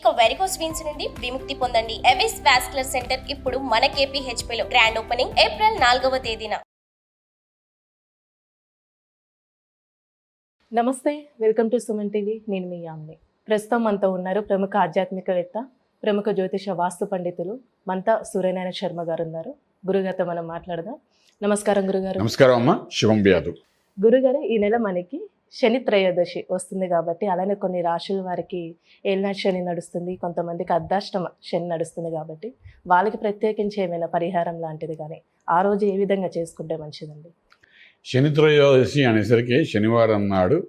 ఇక varicose veins నుండి విముక్తి పొందండి. ఎవిస్ వాస్కులర్ సెంటర్ ఇప్పుడు మన KPHP లో గ్రాండ్ ఓపెనింగ్ ఏప్రిల్ 4వ తేదీన. నమస్తే, వెల్కమ్ టు సుమన్ టీవీ. నేను మీ యామ్ని. ప్రస్తుతం మనతో ఉన్నారు ప్రముఖ ఆధ్యాత్మికవేత్త, ప్రముఖ జ్యోతిష వాస్తు పండితులు మంతా సూర్యనారాయణ శర్మ గారు ఉన్నారు. గురుగారితో మనం మాట్లాడదాం. నమస్కారం గురుగారు. నమస్కారం అమ్మ, శుభం వ్యాధు. గురుగారు, ఈ నెల మనకి శని త్రయోదశి వస్తుంది కాబట్టి, అలానే కొన్ని రాశుల వారికి ఏలినాటి శని నడుస్తుంది, కొంతమందికి అర్ధాష్టమ శని నడుస్తుంది కాబట్టి వాళ్ళకి ప్రత్యేకించి ఏమైనా పరిహారం లాంటిది కానీ ఆ రోజు ఏ విధంగా చేసుకుంటే మంచిదండి? శని త్రయోదశి అనేసరికి శనివారం నాడు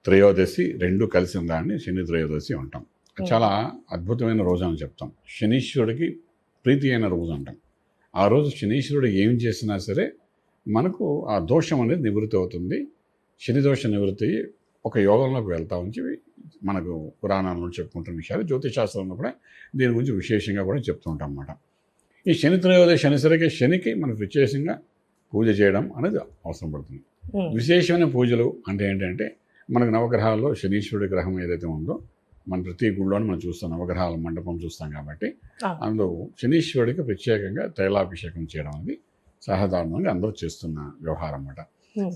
త్రయోదశి రెండు కలిసి ఉందాన్ని శని త్రయోదశి అంటాం. చాలా అద్భుతమైన రోజు అని చెప్తాం. శనీశ్వరుడికి ప్రీతి అయిన రోజు అంటాం. ఆ రోజు శనీశ్వరుడు ఏం చేసినా సరే మనకు ఆ దోషం అనేది నివృత్తి అవుతుంది. శని దోష నివృత్తి ఒక యోగంలోకి వెళ్తా ఉంచి మనకు పురాణాలను చెప్పుకుంటున్న విషయాలు, జ్యోతిషాస్త్రంలో కూడా దీని గురించి విశేషంగా కూడా చెప్తూ ఉంటాం అన్నమాట. ఈ శని త్రయోదశి అనేసరికి శనికి మనకు విశేషంగా పూజ చేయడం అనేది అవసరం పడుతుంది. విశేషమైన పూజలు అంటే ఏంటంటే, మనకు నవగ్రహాల్లో శనీశ్వరుడి గ్రహం ఏదైతే ఉందో, మన ప్రతి గుళ్ళోనే మనం చూస్తాం, నవగ్రహాల మండపం చూస్తాం కాబట్టి అందులో శనీశ్వరుడికి ప్రత్యేకంగా తైలాభిషేకం చేయడం అనేది సాధారణంగా అందరూ చేస్తున్న వ్యవహారం అన్నమాట.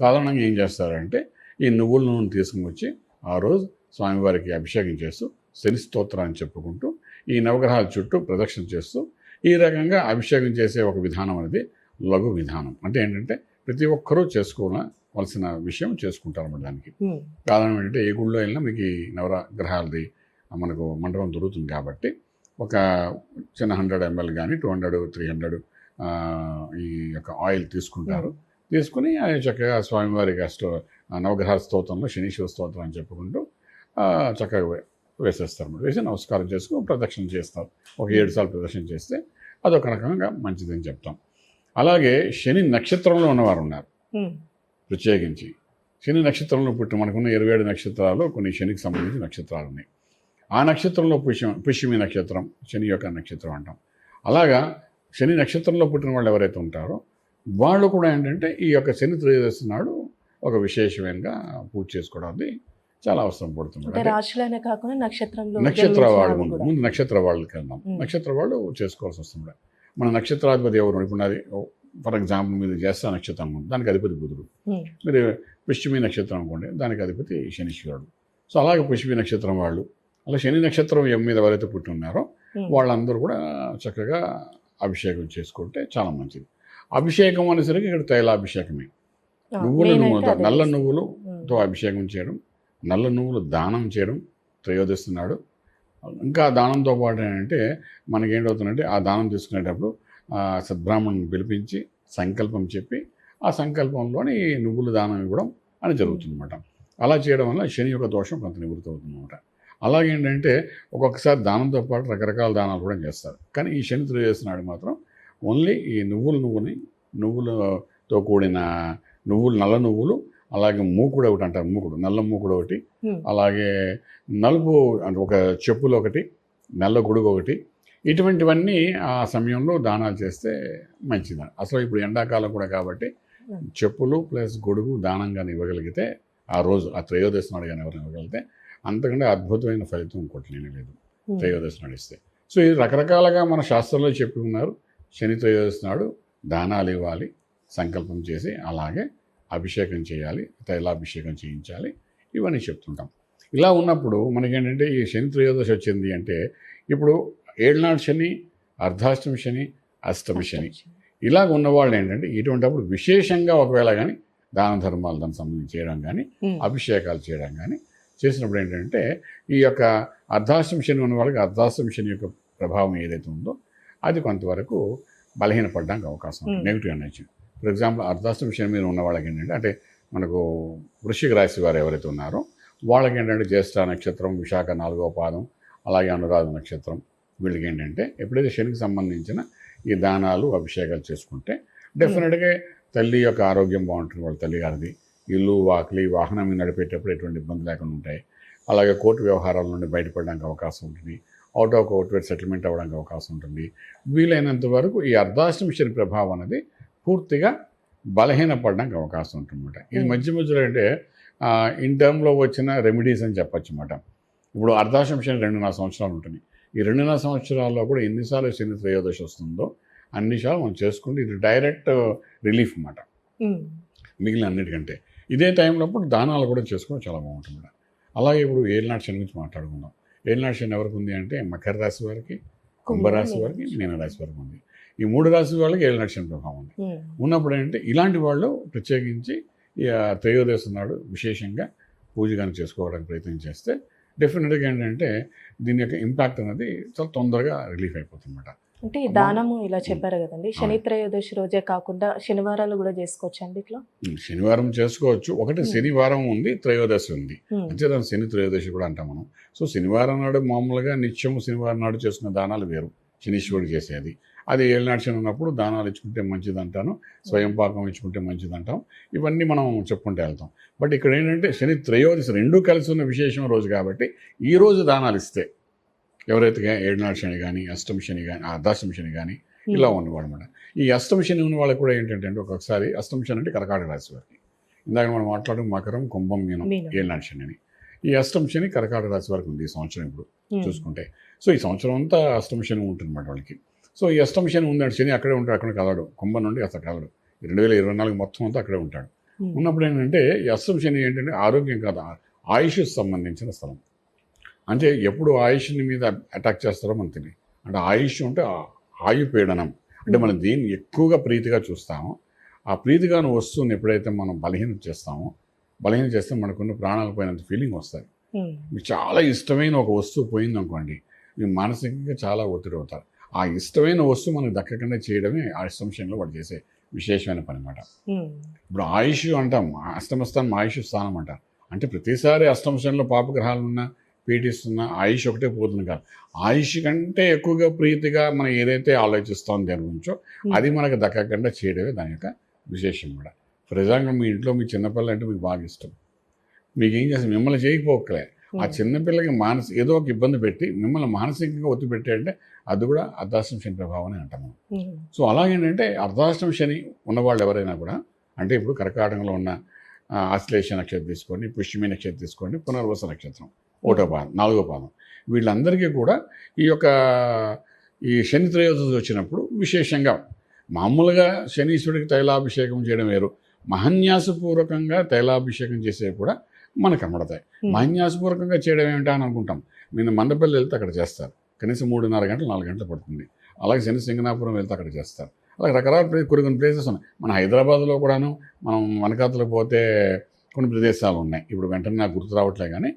సాధారణంగా ఏం చేస్తారంటే, ఈ నువ్వుల నూనె తీసుకుని వచ్చి ఆ రోజు స్వామివారికి అభిషేకం చేస్తూ శని స్తోత్రాన్ని చెప్పుకుంటూ ఈ నవగ్రహాల చుట్టూ ప్రదక్షిణ చేస్తూ ఈ రకంగా అభిషేకం చేసే ఒక విధానం అనేది లఘు విధానం. అంటే ఏంటంటే ప్రతి ఒక్కరూ చేసుకోవాల్సిన విషయం చేసుకుంటారు అన్నమాట. దానికి కారణం ఏంటంటే, ఏ గుళ్ళో వెళ్ళినా మీకు ఈ నవగ్రహాలది మనకు మండపం దొరుకుతుంది కాబట్టి ఒక చిన్న 100 ml కానీ 200, 300 ఈ యొక్క ఆయిల్ తీసుకుంటారు. తీసుకుని చక్కగా స్వామివారికి నవగ్రహాల స్తోత్రంలో శనీశ్వర స్తోత్రం అని చెప్పుకుంటూ చక్కగా వేసేస్తారు. వేసి నమస్కారం చేసుకుని ప్రదక్షిణ చేస్తారు. ఒక 7 సార్లు ప్రదక్షిణ చేస్తే అదొక రకంగా మంచిదని చెప్తాం. అలాగే శని నక్షత్రంలో ఉన్నవారు ఉన్నారు. ప్రత్యేకించి శని నక్షత్రంలో పుట్టి మనకున్న 27 నక్షత్రాలు కొన్ని శనికి సంబంధించిన నక్షత్రాలు ఉన్నాయి. ఆ నక్షత్రంలో పుష్యమి నక్షత్రం శని యొక్క నక్షత్రం అంటాం. అలాగా శని నక్షత్రంలో పుట్టిన వాళ్ళు ఎవరైతే ఉంటారో వాళ్ళు కూడా ఏంటంటే ఈ యొక్క శని త్రయోదశి నాడు ఒక విశేషమైన పూజ చేసుకోవడానికి చాలా అవసరం పడుతుంది. రాశులనే కాకుండా నక్షత్ర వాళ్ళు ముందు నక్షత్ర వాళ్ళకి వెళ్దాం. నక్షత్ర వాళ్ళు చేసుకోవాల్సి వస్తుంది. మన నక్షత్రాధిపతి ఎవరు? ఇప్పుడు అది ఫర్ ఎగ్జాంపుల్ మీరు జ్యేష్ఠ నక్షత్రం అనుకోండి, దానికి అధిపతి బుధుడు. మీరు పుష్యమి నక్షత్రం అనుకోండి, దానికి అధిపతి శనీశ్వరుడు. సో అలాగే పుష్యమి నక్షత్రం వాళ్ళు, అలా శని నక్షత్రం మీద ఎవరైతే పుట్టి ఉన్నారో వాళ్ళందరూ కూడా చక్కగా అభిషేకం చేసుకుంటే చాలా మంచిది. అభిషేకం అనేసరికి ఇక్కడ తైలాభిషేకమే. నువ్వులతో నల్ల నువ్వులతో అభిషేకం చేయడం, నల్ల నువ్వులు దానం చేయడం త్రయోదశి నాడు. ఇంకా దానంతో పాటు ఏంటంటే మనకేంటవుతుందంటే, ఆ దానం తీసుకునేటప్పుడు సద్బ్రాహ్మణుని పిలిపించి సంకల్పం చెప్పి ఆ సంకల్పంలోని నువ్వులు దానం ఇవ్వడం అని జరుగుతుందన్నమాట. అలా చేయడం వల్ల శని యొక్క దోషం కొంత నివృత్తి అవుతుందన్నమాట. అలాగేంటంటే ఒక్కొక్కసారి దానంతో పాటు రకరకాల దానాలు కూడా చేస్తారు. కానీ ఈ శని త్రయోదశి నాడు మాత్రం ఓన్లీ ఈ నువ్వులతో కూడిన నువ్వులు, నల్ల నువ్వులు, అలాగే మూకుడు ఒకటి అంటారు, మూకుడు, నల్ల మూకుడు ఒకటి, అలాగే నలుపు అంటే ఒక చెప్పులు ఒకటి, నల్ల గొడుగు ఒకటి, ఇటువంటివన్నీ ఆ సమయంలో దానాలు చేస్తే మంచిది. అసలు ఇప్పుడు ఎండాకాలం కూడా కాబట్టి చెప్పులు ప్లస్ గొడుగు దానంగా ఇవ్వగలిగితే ఆ రోజు ఆ త్రయోదశి నాడు కానీ ఎవరైనా ఇవ్వగలిగితే అంతకంటే అద్భుతమైన ఫలితం ఇంకోటి లేదు త్రయోదశి నడిస్తే. సో ఇది రకరకాలుగా మన శాస్త్రంలో చెప్పి ఉన్నారు. శని త్రయోదశి నాడు దానాలు ఇవ్వాలి, సంకల్పం చేసి అలాగే అభిషేకం చేయాలి, తైలాభిషేకం చేయించాలి, ఇవన్నీ చెప్తుంటాం. ఇలా ఉన్నప్పుడు మనకేంటంటే ఈ శని త్రయోదశి వచ్చింది అంటే, ఇప్పుడు ఏళ్ళనాడు శని, అర్ధాష్టమి శని, అష్టమి శని ఇలాగ ఉన్నవాళ్ళు ఏంటంటే ఇటువంటిప్పుడు విశేషంగా ఒకవేళ కానీ దాన ధర్మాలు దానికి సంబంధించి చేయడం కానీ అభిషేకాలు చేయడం కానీ చేసినప్పుడు ఏంటంటే ఈ యొక్క అర్ధాష్టమి శని ఉన్న వాళ్ళకి అర్ధాష్టమి శని యొక్క ప్రభావం ఏదైతే ఉందో అది కొంతవరకు బలహీనపడడానికి అవకాశం ఉంది, నెగిటివ్ ఎనర్జీ. ఫర్ ఎగ్జాంపుల్ అర్ధాష్టమి శని మీద ఉన్న వాళ్ళకి ఏంటంటే, అంటే మనకు వృశ్చిక రాశి వారు ఎవరైతే ఉన్నారో వాళ్ళకి ఏంటంటే జ్యేష్ఠ నక్షత్రం, విశాఖ 4వ పాదం, అలాగే అనురాధ నక్షత్రం, వీళ్ళకి ఏంటంటే ఎప్పుడైతే శనికి సంబంధించిన ఈ దానాలు అభిషేకాలు చేసుకుంటే డెఫినెట్గా తల్లి యొక్క ఆరోగ్యం బాగుంటుంది. వాళ్ళ తల్లి గారిది ఇల్లు, వాకిలి, వాహనం నడిపేటప్పుడు ఎటువంటి ఇబ్బంది లేకుండా ఉంటాయి. అలాగే కోర్టు వ్యవహారాల నుండి బయటపడడానికి అవకాశం ఉంటుంది. అవుట్ ఆఫ్ కోర్ట్ సెటిల్మెంట్ అవ్వడానికి అవకాశం ఉంటుంది. వీలైనంత వరకు ఈ అర్ధాష్టమి శని ప్రభావం అనేది పూర్తిగా బలహీనపడడానికి అవకాశం ఉంటుందన్నమాట. ఇది మధ్య మధ్యలో అంటే ఇన్ టర్మ్లో వచ్చిన రెమెడీస్ అని చెప్పచ్చు అన్నమాట. ఇప్పుడు అర్ధాష్టమ శని 2.5 సంవత్సరాలు ఉంటుంది. ఈ 2.5 సంవత్సరాల్లో కూడా ఎన్నిసార్లు శని త్రయోదశి వస్తుందో అన్నిసార్లు మనం చేసుకుంటే ఇది డైరెక్ట్ రిలీఫ్ అన్నమాట మిగిలిన అన్నిటికంటే. ఇదే టైంలో దానాలు కూడా చేసుకోవడం చాలా బాగుంటుంది. అలాగే ఇప్పుడు ఏలినాటి శని గురించి మాట్లాడుకుందాం. ఏలినాటి శని ఎవరికి ఉంది అంటే మకర రాశి వారికి, కుంభరాశి వారికి, మీనరాశి వారికి ఉంది. ఈ 3 రాశి వాళ్ళకి ఏలినాటి శని ప్రభావం ఉంది. ఉన్నప్పుడు ఏంటంటే ఇలాంటి వాళ్ళు ప్రత్యేకించి త్రయోదశి నాడు విశేషంగా పూజ కానీ చేసుకోవడానికి ప్రయత్నం చేస్తే డెఫినెట్గా ఏంటంటే దీని యొక్క ఇంపాక్ట్ అనేది చాలా తొందరగా రిలీఫ్ అయిపోతుంది అన్నమాట. అంటే ఈ దానము ఇలా చెప్పారు కదండి, శని త్రయోదశి రోజే కాకుండా శనివారాలు కూడా చేసుకోవచ్చు అండి ఇట్లా? శనివారం చేసుకోవచ్చు. ఒకటి శనివారం ఉంది, త్రయోదశి ఉంది, అంటే దాని శని త్రయోదశి కూడా అంటాం మనం. సో శనివారం నాడు మామూలుగా నిత్యం శనివారం నాడు చేసుకున్న దానాలు వేరు, శనీశ్వరుడు చేసేది. అది ఏలినాటి శని ఉన్నప్పుడు దానాలు ఇచ్చుకుంటే మంచిది అంటాను, స్వయం పాకం ఇచ్చుకుంటే మంచిది అంటాం. ఇవన్నీ మనం చెప్పుకుంటూ వెళ్తాం. బట్ ఇక్కడ ఏంటంటే శని త్రయోదశి రెండూ కలిసి ఉన్న విశేషమైన రోజు కాబట్టి ఈ రోజు దానాలు ఇస్తే ఎవరైతే ఏడునాటి శని కానీ, అష్టమ శని కానీ, అర్ధాష్టమ శని కానీ ఇలా ఉన్నవాడు అనమాట. ఈ అష్టమ శని ఉన్న వాళ్ళకి కూడా ఏంటంటే ఒక్కొక్కసారి అష్టమ శని అంటే కర్కాటక రాశి వారికి. ఇందాక మనం మాట్లాడడం మకరం, కుంభం, మీనం ఏలినాటి శని అని. ఈ అష్టమ శని కర్కాటక రాశి వారికి ఉంది ఈ సంవత్సరం ఇప్పుడు చూసుకుంటే. సో ఈ సంవత్సరం అంతా అష్టమ శని ఉంటుంది అన్నమాట వాళ్ళకి. సో ఈ అష్టమ శని ఉందంటే శని అక్కడే ఉంటాడు, అక్కడ కదలడు, కుంభం నుండి అసలు కదలడు. 2024 మొత్తం అంతా అక్కడే ఉంటాడు. ఉన్నప్పుడు ఏంటంటే ఈ అష్టమ శని ఏంటంటే ఆరోగ్యం కాదు, ఆయుష్ సంబంధించిన స్థలం. అంటే ఎప్పుడు ఆయుష్ని మీద అటాక్ చేస్తారో మనకు తెలియదు. అంటే ఆయుష్ అంటే ఆయుపీడనం, అంటే మనం దీన్ని ఎక్కువగా ప్రీతిగా చూస్తామో ఆ ప్రీతిగాను వస్తువుని ఎప్పుడైతే మనం బలహీనం చేస్తే మనకున్న ప్రాణాలు పోయినంత ఫీలింగ్ వస్తుంది. మీకు చాలా ఇష్టమైన ఒక వస్తువు పోయింది అనుకోండి, మీరు మానసికంగా చాలా ఒత్తిడి అవుతారు. ఆ ఇష్టమైన వస్తువు మనకు దక్కకుండా చేయడమే ఆ అష్టంశంలో వాడు చేసే విశేషమైన పని అన్నమాట. ఇప్పుడు ఆయుష్ అంటాం, అష్టమస్థానం ఆయుష్ స్థానం అంటారు. అంటే ప్రతిసారి అష్టంశంలో పాపగ్రహాలున్నా పీడిస్తున్న ఆయుష్ ఒకటే పోతుంది కాదు, ఆయుష్ కంటే ఎక్కువగా ప్రీతిగా మనం ఏదైతే ఆలోచిస్తాం దాని గురించో అది మనకు దక్కకుండా చేయడమే దాని యొక్క విశేషం కూడా. ఫర్ ఎగ్జాంపుల్ మీ ఇంట్లో మీ చిన్నపిల్ల అంటే మీకు బాగా ఇష్టం, మీకు ఏం చేస్తుంది, మిమ్మల్ని చేయకపోకలే ఆ చిన్నపిల్లకి ఏదో ఒక ఇబ్బంది పెట్టి మిమ్మల్ని మానసికంగా ఒత్తి పెట్టాయంటే అది కూడా అర్ధాష్టమ శని ప్రభావం అని అంటాము. సో అలాగేంటంటే అర్ధాష్టమ శని ఉన్నవాళ్ళు ఎవరైనా కూడా, అంటే ఇప్పుడు కర్కాటకంలో ఉన్న ఆశ్లేష నక్షత్రం తీసుకోండి, పుష్యమి నక్షత్రం తీసుకోండి, పునర్వస నక్షత్రం 1వ పాదం 4వ పాదం, వీళ్ళందరికీ కూడా ఈ శని త్రయోదశి వచ్చినప్పుడు విశేషంగా మామూలుగా శనీశ్వరుడికి తైలాభిషేకం చేయడం వేరు, మహన్యాసపూర్వకంగా తైలాభిషేకం చేసే కూడా మనకు కనబడతాయి. మహన్యాసపూర్వకంగా చేయడం ఏమిటా అని అనుకుంటాం. నేను మండపల్లి వెళ్తే అక్కడ చేస్తారు, కనీసం 3:30 గంటలు 4 గంటలు పడుతుంది. అలాగే శని సింగనాపురం వెళ్తే అక్కడ చేస్తారు. అలాగే రకరకాల కొన్ని ప్లేసెస్ ఉన్నాయి. మన హైదరాబాద్లో కూడాను మనం వనకాతలో పోతే కొన్ని ప్రదేశాలు ఉన్నాయి. ఇప్పుడు వెంటనే నాకు గుర్తు రావట్లే కానీ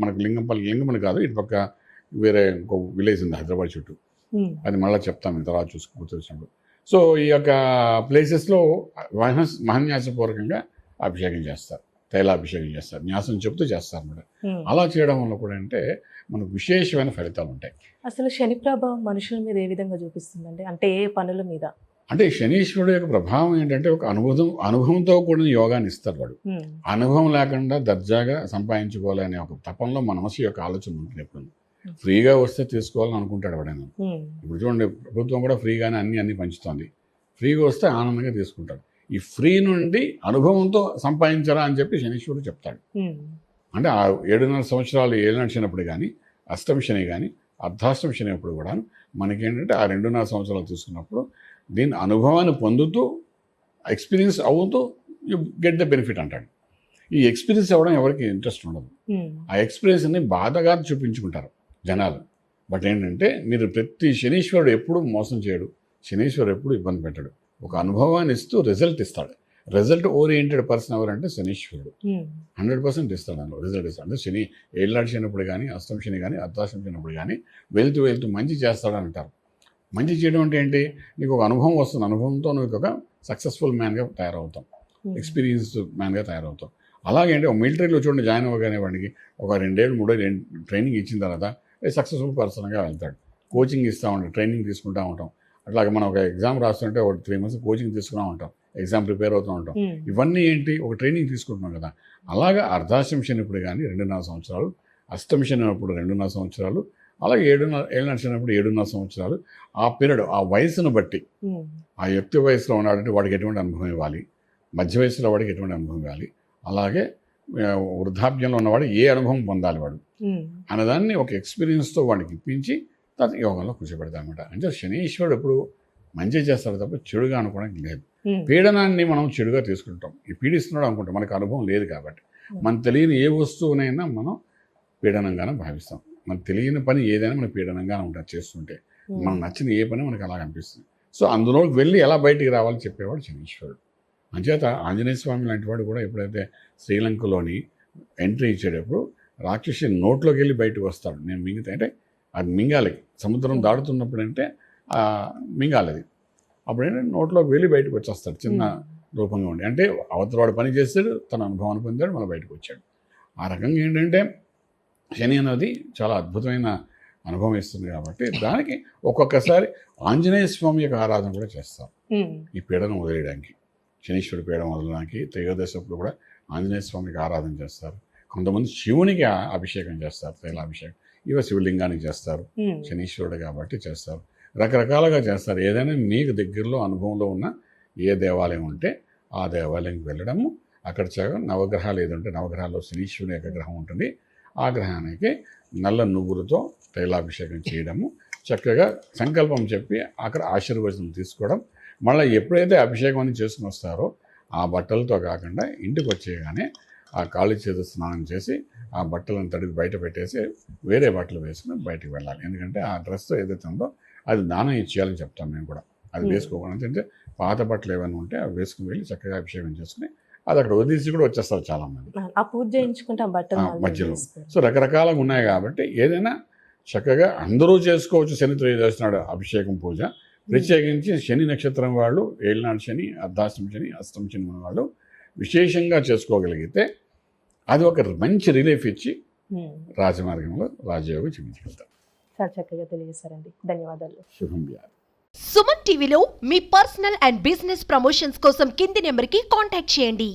మనకు లింగంపల్లి కాదు, ఇటు పక్క వేరే ఇంకో విలేజ్ ఉంది హైదరాబాద్ చుట్టూ, అది మళ్ళీ చెప్తాను ఇంత తర్వాత గుర్తు వచ్చినప్పుడు. సో ఈ యొక్క ప్లేసెస్లో మహన్యాసపూర్వకంగా అభిషేకం చేస్తారు, తైలాభిషేకం చేస్తారు, న్యాసం చెప్తూ చేస్తారు అన్నమాట. అలా చేయడం వల్ల కూడా అంటే మనకు విశేషమైన ఫలితాలు ఉంటాయి. అసలు శని ప్రభావం మనుషుల మీద ఏ విధంగా చూపిస్తుందండి, అంటే ఏ పనుల మీద? అంటే శనీశ్వరుడు యొక్క ప్రభావం ఏంటంటే ఒక అనుభవంతో కూడిన యోగాన్ని ఇస్తారు వాడు. అనుభవం లేకుండా దర్జాగా సంపాదించుకోవాలనే ఒక తపంలో మనసు యొక్క ఆలోచన ఉంటుంది. ఎప్పుడు ఫ్రీగా వస్తే తీసుకోవాలని అనుకుంటాడు వాడైనా. ఇప్పుడు చూడండి, ప్రభుత్వం కూడా ఫ్రీగానే అన్ని పంచుతోంది. ఫ్రీగా వస్తే ఆనందంగా తీసుకుంటాడు. ఈ ఫ్రీ నుండి అనుభవంతో సంపాదించరా అని చెప్పి శనీశ్వరుడు చెప్తాడు. అంటే ఆ 7.5 సంవత్సరాలు ఏలినాటి శనప్పుడు కానీ, అష్టమ శని కానీ, అర్ధాష్టమ శని అప్పుడు కూడా మనకేంటంటే ఆ 2.5 సంవత్సరాలు తీసుకున్నప్పుడు దీని అనుభవాన్ని పొందుతూ ఎక్స్పీరియన్స్ అవుతూ యూ గెట్ ద బెనిఫిట్ అంటాడు. ఈ ఎక్స్పీరియన్స్ అవ్వడం ఎవరికి ఇంట్రెస్ట్ ఉండదు. ఆ ఎక్స్పీరియన్స్ని బాధగా చూపించుకుంటారు జనాలు. బట్ ఏంటంటే మీరు ప్రతి శనీశ్వరుడు ఎప్పుడు మోసం చేయడు, శనీశ్వరుడు ఎప్పుడు ఇబ్బంది పెట్టాడు. ఒక అనుభవాన్ని ఇస్తూ రిజల్ట్ ఇస్తాడు. రిజల్ట్ ఓరియంటెడ్ పర్సన్ ఎవరంటే శనీశ్వరుడు 100% ఇస్తాడు. అందులో రిజల్ట్ ఇస్తాడు. అంటే శని ఏళ్ళనాటి శనిప్పుడు కానీ, అష్టమ శని కానీ, అర్ధాష్టమ శనిప్పుడు కానీ వెళ్తూ మంచి చేస్తాడు అంటారు. మంచి చేయడం అంటే ఏంటి, నీకు ఒక అనుభవం వస్తుంది, అనుభవంతో నువ్వు ఒక సక్సెస్ఫుల్ మ్యాన్గా తయారవుతాం, ఎక్స్పీరియన్స్డ్ మ్యాన్గా తయారవుతాం. అలాగేంటి ఒక మిలిటరీలో చూడండి జాయిన్ అవ్వగానే వాడికి ఒక 2 ఏళ్ళు 3 ఏళ్ళు ట్రైనింగ్ ఇచ్చిన తర్వాత సక్సెస్ఫుల్ పర్సన్గా వెళ్తాడు. కోచింగ్ ఇస్తూ ఉంటాం, ట్రైనింగ్ తీసుకుంటూ ఉంటాం. అట్లాగే మనం ఒక ఎగ్జామ్ రాస్తుంటే ఒక 3 months కోచింగ్ తీసుకున్నా ఉంటాం, ఎగ్జామ్ ప్రిపేర్ అవుతూ ఉంటాం. ఇవన్నీ ఏంటి, ఒక ట్రైనింగ్ తీసుకుంటున్నాం కదా. అలాగే అర్ధాష్టమ శనిప్పుడు కానీ 2.5 సంవత్సరాలు, అష్టమ శని అప్పుడు 2.5 సంవత్సరాలు, అలాగే ఏళ్ళనాటి శనిప్పుడు 7.5 సంవత్సరాలు. ఆ పీరియడ్ ఆ వయసును బట్టి, ఆ యుక్తి వయసులో ఉన్నాడంటే వాడికి ఎటువంటి అనుభవం ఇవ్వాలి, మధ్య వయసులో వాడికి ఎటువంటి అనుభవం ఇవ్వాలి, అలాగే వృద్ధాప్యంలో ఉన్నవాడు ఏ అనుభవం పొందాలి వాడు ఉమ్, అన్నదాన్ని ఒక ఎక్స్పీరియన్స్తో వాడికి ఇప్పించి తర్వాత యోగంలో కూర్చోబెడతామన్నమాట. అంటే శనీశ్వరుడు ఎప్పుడు మంచి చేస్తాడు తప్ప చెడుగా అనుకోవడానికి లేదు. ఉమ్, పీడనాన్ని మనం చెడుగా తీసుకుంటాం. ఈ పీడిస్తున్నాడు అనుకుంటాం, మనకు అనుభవం లేదు కాబట్టి. మనకు తెలియని ఏ వస్తువునైనా మనం పీడనంగానే భావిస్తాం. మనకు తెలియని పని ఏదైనా మనకు పీడనంగానే ఉంటుంది చేస్తుంటే. మనకు నచ్చిన ఏ పని మనకు అలా అనిపిస్తుంది. సో అందులోకి వెళ్ళి ఎలా బయటికి రావాలని చెప్పేవాడు శనీశ్వరుడు. అంచేత ఆంజనేయ స్వామి లాంటి వాడు కూడా ఎప్పుడైతే శ్రీలంకలోని ఎంట్రీ ఇచ్చేటప్పుడు రాక్షసి నోట్లోకి వెళ్ళి బయటకు వస్తాడు. నేను మింగితే అంటే అది మింగాలి, సముద్రం దాడుతున్నప్పుడు అంటే మింగాలి అది. అప్పుడేంటంటే నోట్లోకి వెళ్ళి బయటకు వచ్చేస్తాడు చిన్న రూపంగా ఉండి. అంటే అవతల వాడు పని చేస్తాడు, తన అనుభవాన్ని పొందాడు, మళ్ళీ బయటకు వచ్చాడు. ఆ రకంగా ఏంటంటే శని అనేది చాలా అద్భుతమైన అనుభవం ఇస్తుంది కాబట్టి దానికి ఒక్కొక్కసారి ఆంజనేయ స్వామి యొక్క ఆరాధన కూడా చేస్తాం ఉమ్, ఈ పీడను వదిలేయడానికి. శనీశ్వరుడు పీడను వదలడానికి త్రయోదశప్పుడు కూడా ఆంజనేయ స్వామికి ఆరాధన చేస్తారు. కొంతమంది శివునికి అభిషేకం చేస్తారు, తైలాభిషేకం. ఇవ శివలింగానికి చేస్తారు, ఉమ్, శనీశ్వరుడు కాబట్టి చేస్తారు. రకరకాలుగా చేస్తారు. ఏదైనా మీకు దగ్గరలో అనుభవంలో ఉన్న ఏ దేవాలయం ఉంటే ఆ దేవాలయంకి వెళ్ళడము, అక్కడ నవగ్రహాలు ఏదంటే నవగ్రహాల్లో శనీశ్వరుని యొక్క గ్రహం ఉంటుంది. ఆ గ్రహానికి నల్ల నువ్వులతో తైలాభిషేకం చేయడము, చక్కగా సంకల్పం చెప్పి అక్కడ ఆశీర్వచనం తీసుకోవడం. మళ్ళీ ఎప్పుడైతే అభిషేకం అని చేసుకుని వస్తారో ఆ బట్టలతో కాకుండా ఇంటికి వచ్చేయగానే ఆ కాళ్ళు చేతులు స్నానం చేసి ఆ బట్టలను తడికి బయట పెట్టేసి వేరే బట్టలు వేసుకుని బయటకు వెళ్ళాలి. ఎందుకంటే ఆ డ్రెస్ ఏదైతే ఉందో అది దానం ఇచ్చేయాలని చెప్తాం మేము కూడా. అది వేసుకోకూడదు. అంటే పాత బట్టలు ఏమైనా ఉంటే అవి వేసుకుని వెళ్ళి చక్కగా అభిషేకం చేసుకుని అది అక్కడ వదిలేసి కూడా వచ్చేస్తారు చాలామంది ఆ పూజ చేయించుకుంటే బట్టలు మధ్యలో. సో రకరకాలుగా ఉన్నాయి కాబట్టి ఏదైనా చక్కగా అందరూ చేసుకోవచ్చు. శని త్రయోదశి నాడు అభిషేకం పూజ. ప్రత్యేకించి శని నక్షత్రం వాళ్ళు, ఏళ్ళనాడు శని, అర్ధాష్టమి శని, అష్టమి శని ఉన్న వాళ్ళు విశేషంగా చేసుకోగలిగితే అది ఒక మంచి రిలీఫ్ ఇచ్చి రాజమార్గంలో రాజయోగం చూపించగలుగుతారు. చాలా చక్కగా తెలియజేశారండి. ధన్యవాదాలు. శుభం వ్యాధి. సుమన్ టీవీలో మీ పర్సనల్ అండ్ బిజినెస్ ప్రమోషన్స్ కోసం కింది నెంబర్కి కాంటాక్ట్ చేయండి.